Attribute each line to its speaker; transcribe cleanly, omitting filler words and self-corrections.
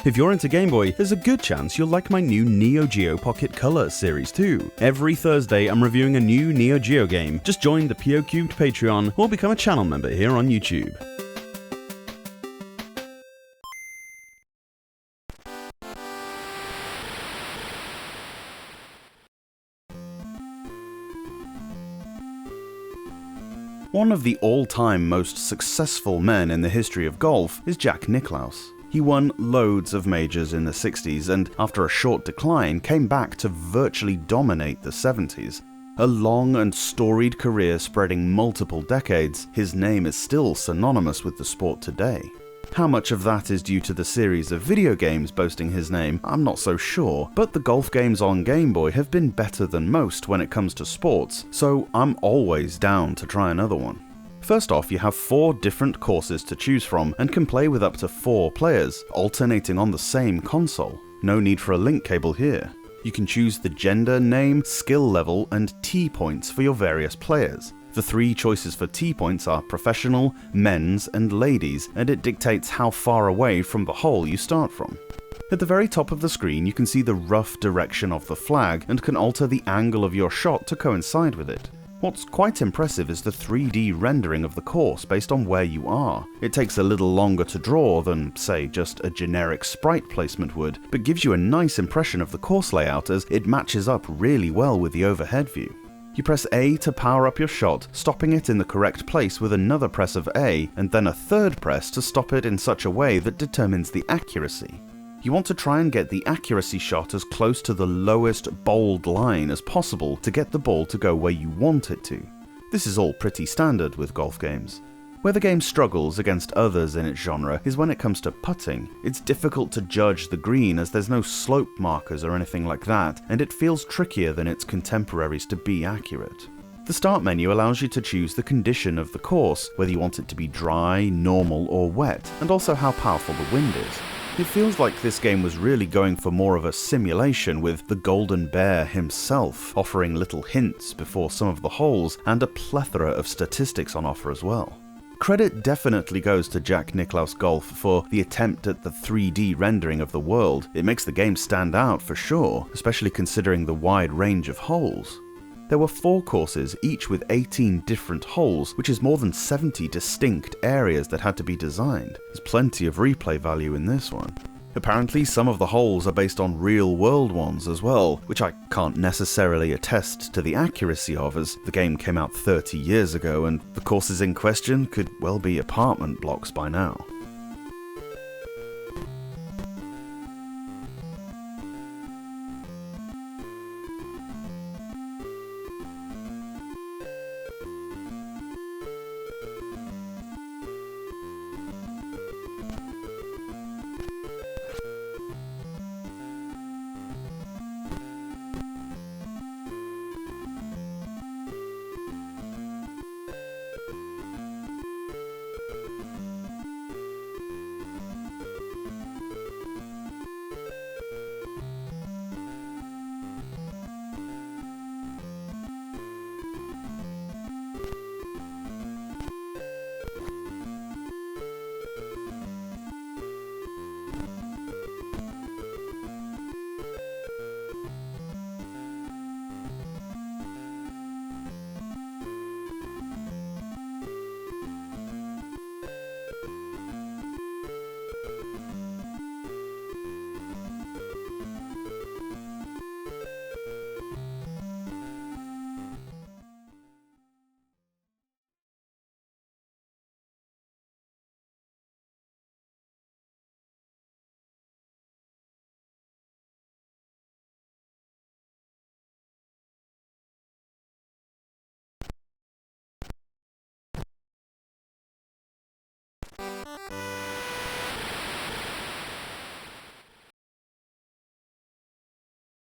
Speaker 1: If you're into Game Boy, there's a good chance you'll like my new Neo Geo Pocket Color series too. Every Thursday I'm reviewing a new Neo Geo game. Just join the POCubed Patreon or become a channel member here on YouTube. One of the all-time most successful men in the history of golf is Jack Nicklaus. He won loads of majors in the 60s and, after a short decline, came back to virtually dominate the 70s. A long and storied career spreading multiple decades, his name is still synonymous with the sport today. How much of that is due to the series of video games boasting his name, I'm not so sure, but the golf games on Game Boy have been better than most when it comes to sports, so I'm always down to try another one. First off, you have 4 different courses to choose from and can play with up to 4 players, alternating on the same console. No need for a link cable here. You can choose the gender, name, skill level, and T points for your various players. The 3 choices for T points are professional, men's, and ladies, and it dictates how far away from the hole you start from. At the very top of the screen, you can see the rough direction of the flag and can alter the angle of your shot to coincide with it. What's quite impressive is the 3D rendering of the course based on where you are. It takes a little longer to draw than, say, just a generic sprite placement would, but gives you a nice impression of the course layout as it matches up really well with the overhead view. You press A to power up your shot, stopping it in the correct place with another press of A, and then a third press to stop it in such a way that determines the accuracy. You want to try and get the accuracy shot as close to the lowest bold line as possible to get the ball to go where you want it to. This is all pretty standard with golf games. Where the game struggles against others in its genre is when it comes to putting. It's difficult to judge the green as there's no slope markers or anything like that, and it feels trickier than its contemporaries to be accurate. The start menu allows you to choose the condition of the course, whether you want it to be dry, normal, or wet, and also how powerful the wind is. It feels like this game was really going for more of a simulation, with the Golden Bear himself offering little hints before some of the holes and a plethora of statistics on offer as well. Credit definitely goes to Jack Nicklaus Golf for the attempt at the 3D rendering of the world. It makes the game stand out for sure, especially considering the wide range of holes. There were 4 courses, each with 18 different holes, which is more than 70 distinct areas that had to be designed. There's plenty of replay value in this one. Apparently, some of the holes are based on real-world ones as well, which I can't necessarily attest to the accuracy of, as the game came out 30 years ago and the courses in question could well be apartment blocks by now.